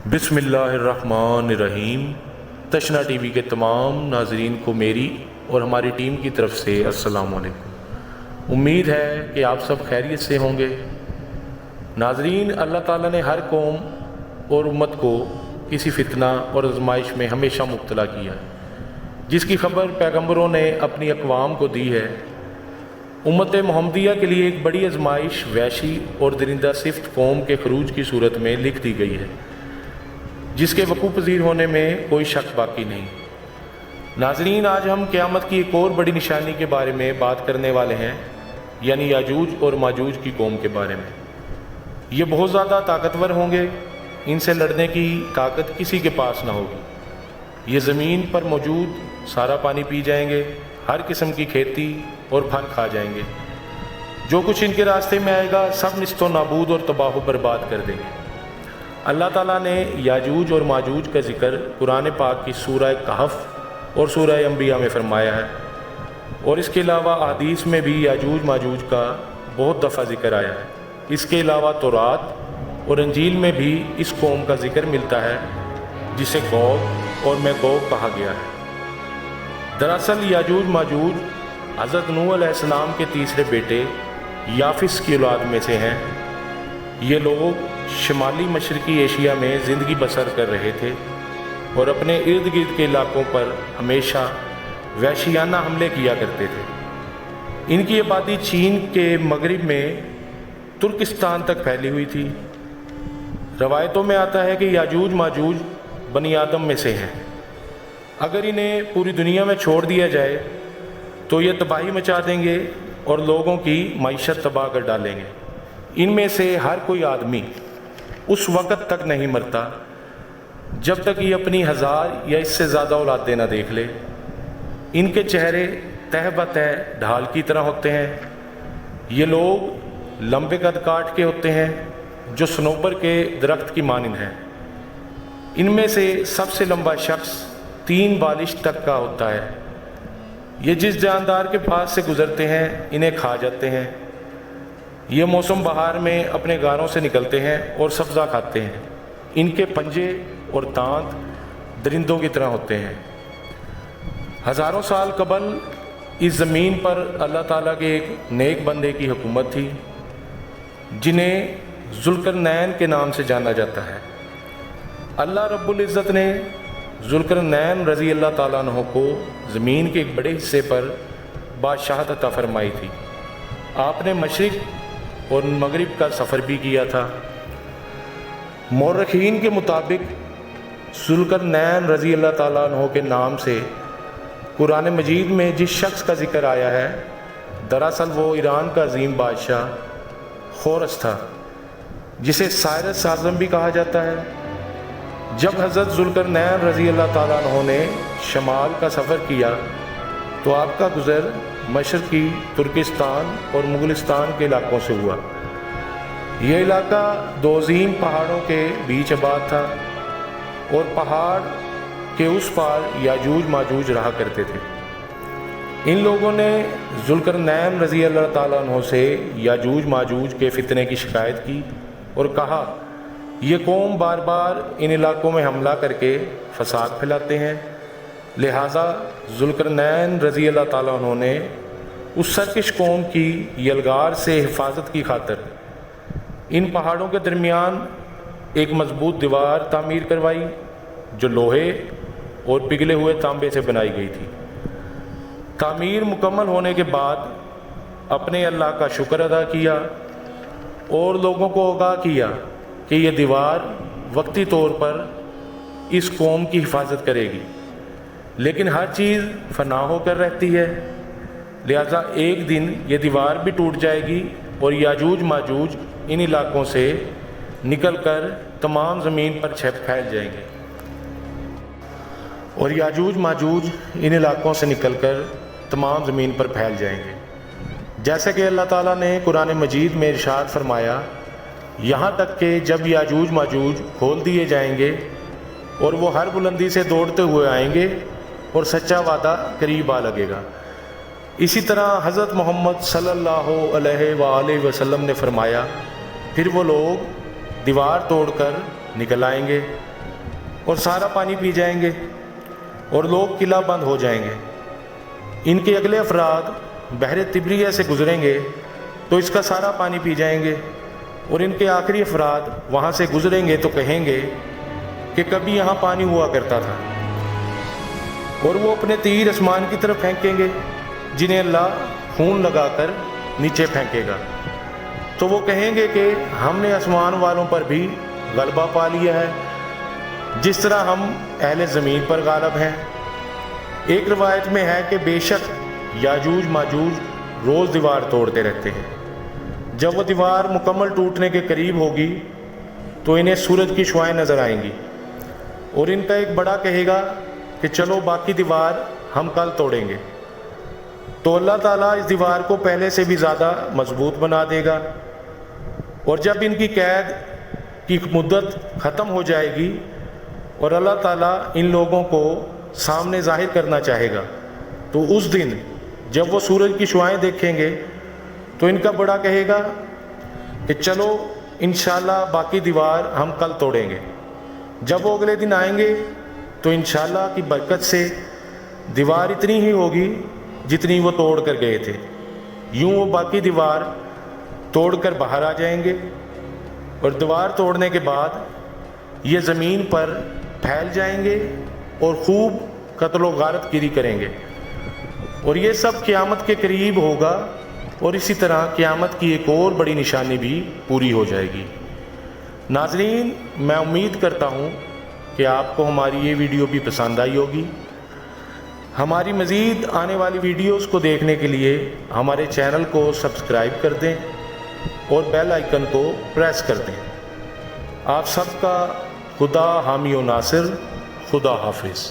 بسم اللہ الرحمن الرحیم۔ تشنا ٹی وی کے تمام ناظرین کو میری اور ہماری ٹیم کی طرف سے السلام علیکم۔ امید ہے کہ آپ سب خیریت سے ہوں گے۔ ناظرین، اللہ تعالیٰ نے ہر قوم اور امت کو کسی فتنہ اور آزمائش میں ہمیشہ مبتلا کیا ہے، جس کی خبر پیغمبروں نے اپنی اقوام کو دی ہے۔ امت محمدیہ کے لیے ایک بڑی آزمائش وحشی اور درندہ صفت قوم کے خروج کی صورت میں لکھ دی گئی ہے، جس کے وقوع پذیر ہونے میں کوئی شک باقی نہیں۔ ناظرین، آج ہم قیامت کی ایک اور بڑی نشانی کے بارے میں بات کرنے والے ہیں، یعنی یاجوج اور ماجوج کی قوم کے بارے میں۔ یہ بہت زیادہ طاقتور ہوں گے، ان سے لڑنے کی طاقت کسی کے پاس نہ ہوگی۔ یہ زمین پر موجود سارا پانی پی جائیں گے، ہر قسم کی کھیتی اور پھل کھا جائیں گے، جو کچھ ان کے راستے میں آئے گا سب نیست و نابود اور تباہ و برباد کر دیں گے۔ اللہ تعالیٰ نے یاجوج اور ماجوج کا ذکر قرآن پاک کی سورہ کہف اور سورہ انبیاء میں فرمایا ہے، اور اس کے علاوہ احادیث میں بھی یاجوج ماجوج کا بہت دفعہ ذکر آیا ہے۔ اس کے علاوہ تورات اور انجیل میں بھی اس قوم کا ذکر ملتا ہے، جسے گوگ اور میگوگ کہا گیا ہے۔ دراصل یاجوج ماجوج حضرت نوح علیہ السلام کے تیسرے بیٹے یافس کی اولاد میں سے ہیں۔ یہ لوگ شمالی مشرقی ایشیا میں زندگی بسر کر رہے تھے اور اپنے ارد گرد کے علاقوں پر ہمیشہ وحشیانہ حملے کیا کرتے تھے۔ ان کی آبادی چین کے مغرب میں ترکستان تک پھیلی ہوئی تھی۔ روایتوں میں آتا ہے کہ یاجوج ماجوج بنی آدم میں سے ہیں۔ اگر انہیں پوری دنیا میں چھوڑ دیا جائے تو یہ تباہی مچا دیں گے اور لوگوں کی معیشت تباہ کر ڈالیں گے۔ ان میں سے ہر کوئی آدمی اس وقت تک نہیں مرتا جب تک یہ اپنی 1000 یا اس سے زیادہ اولادیں نہ دیکھ لے۔ ان کے چہرے تہ بتہ ڈھال کی طرح ہوتے ہیں۔ یہ لوگ لمبے قد کاٹ کے ہوتے ہیں جو صنوبر کے درخت کی مانند ہیں۔ ان میں سے سب سے لمبا شخص 3 بالش تک کا ہوتا ہے۔ یہ جس جاندار کے پاس سے گزرتے ہیں انہیں کھا جاتے ہیں۔ یہ موسم بہار میں اپنے غاروں سے نکلتے ہیں اور سبزہ کھاتے ہیں۔ ان کے پنجے اور دانت درندوں کی طرح ہوتے ہیں۔ ہزاروں سال قبل اس زمین پر اللہ تعالیٰ کے ایک نیک بندے کی حکومت تھی، جنہیں ذوالقرنین کے نام سے جانا جاتا ہے۔ اللہ رب العزت نے ذوالقرنین رضی اللہ تعالیٰ عنہ کو زمین کے ایک بڑے حصے پر بادشاہت عطا فرمائی تھی۔ آپ نے مشرق اور مغرب کا سفر بھی کیا تھا۔ مورخین کے مطابق ذوالقرنین رضی اللہ تعالیٰ عنہ کے نام سے قرآن مجید میں جس شخص کا ذکر آیا ہے، دراصل وہ ایران کا عظیم بادشاہ خورس تھا، جسے سائرس اعظم بھی کہا جاتا ہے۔ جب حضرت ذوالقرنین رضی اللہ تعالیٰ عنہ نے شمال کا سفر کیا تو آپ کا گزر مشرقی ترکستان اور مغلستان کے علاقوں سے ہوا۔ یہ علاقہ 2 عظیم پہاڑوں کے بیچ آباد تھا، اور پہاڑ کے اس پار یاجوج ماجوج رہا کرتے تھے۔ ان لوگوں نے ذوالقرنین رضی اللہ تعالیٰ عنہ سے یاجوج ماجوج کے فتنے کی شکایت کی اور کہا، یہ قوم بار بار ان علاقوں میں حملہ کر کے فساد پھیلاتے ہیں، لہٰذا ذوالقرنین رضی اللہ تعالیٰ عنہ نے اس سرکش قوم کی یلغار سے حفاظت کی خاطر ان پہاڑوں کے درمیان ایک مضبوط دیوار تعمیر کروائی، جو لوہے اور پگھلے ہوئے تانبے سے بنائی گئی تھی۔ تعمیر مکمل ہونے کے بعد اپنے اللہ کا شکر ادا کیا اور لوگوں کو آگاہ کیا کہ یہ دیوار وقتی طور پر اس قوم کی حفاظت کرے گی، لیکن ہر چیز فنا ہو کر رہتی ہے، لہذا ایک دن یہ دیوار بھی ٹوٹ جائے گی اور یاجوج ماجوج ان علاقوں سے نکل کر تمام زمین پر پھیل جائیں گے، اور یاجوج ماجوج ان علاقوں سے نکل کر تمام زمین پر پھیل جائیں گے۔ جیسا کہ اللہ تعالیٰ نے قرآن مجید میں ارشاد فرمایا، یہاں تک کہ جب یاجوج ماجوج کھول دیے جائیں گے اور وہ ہر بلندی سے دوڑتے ہوئے آئیں گے اور سچا وعدہ قریب آ لگے گا۔ اسی طرح حضرت محمد صلی اللہ علیہ وآلہ وسلم نے فرمایا، پھر وہ لوگ دیوار توڑ کر نکل آئیں گے اور سارا پانی پی جائیں گے اور لوگ قلعہ بند ہو جائیں گے۔ ان کے اگلے افراد بحر طبریہ سے گزریں گے تو اس کا سارا پانی پی جائیں گے، اور ان کے آخری افراد وہاں سے گزریں گے تو کہیں گے کہ کبھی یہاں پانی ہوا کرتا تھا، اور وہ اپنے تیر آسمان کی طرف پھینکیں گے جنہیں اللہ خون لگا کر نیچے پھینکے گا، تو وہ کہیں گے کہ ہم نے آسمان والوں پر بھی غلبہ پا لیا ہے جس طرح ہم اہل زمین پر غالب ہیں۔ ایک روایت میں ہے کہ بے شک یاجوج ماجوج روز دیوار توڑتے رہتے ہیں، جب وہ دیوار مکمل ٹوٹنے کے قریب ہوگی تو انہیں سورج کی شعاعیں نظر آئیں گی، اور ان کا ایک بڑا کہے گا کہ چلو باقی دیوار ہم کل توڑیں گے، تو اللہ تعالیٰ اس دیوار کو پہلے سے بھی زیادہ مضبوط بنا دے گا، اور جب ان کی قید کی مدت ختم ہو جائے گی اور اللہ تعالیٰ ان لوگوں کو سامنے ظاہر کرنا چاہے گا، تو اس دن جب وہ سورج کی شعاعیں دیکھیں گے تو ان کا بڑا کہے گا کہ چلو انشاءاللہ باقی دیوار ہم کل توڑیں گے۔ جب وہ اگلے دن آئیں گے تو انشاءاللہ کی برکت سے دیوار اتنی ہی ہوگی جتنی وہ توڑ کر گئے تھے، یوں وہ باقی دیوار توڑ کر باہر آ جائیں گے، اور دیوار توڑنے کے بعد یہ زمین پر پھیل جائیں گے اور خوب قتل و غارت گیری کریں گے، اور یہ سب قیامت کے قریب ہوگا، اور اسی طرح قیامت کی ایک اور بڑی نشانی بھی پوری ہو جائے گی۔ ناظرین، میں امید کرتا ہوں کہ آپ کو ہماری یہ ویڈیو بھی پسند آئی ہوگی۔ ہماری مزید آنے والی ویڈیوز کو دیکھنے کے لیے ہمارے چینل کو سبسکرائب کر دیں اور بیل آئیکن کو پریس کر دیں۔ آپ سب کا خدا حامی و ناصر، خدا حافظ۔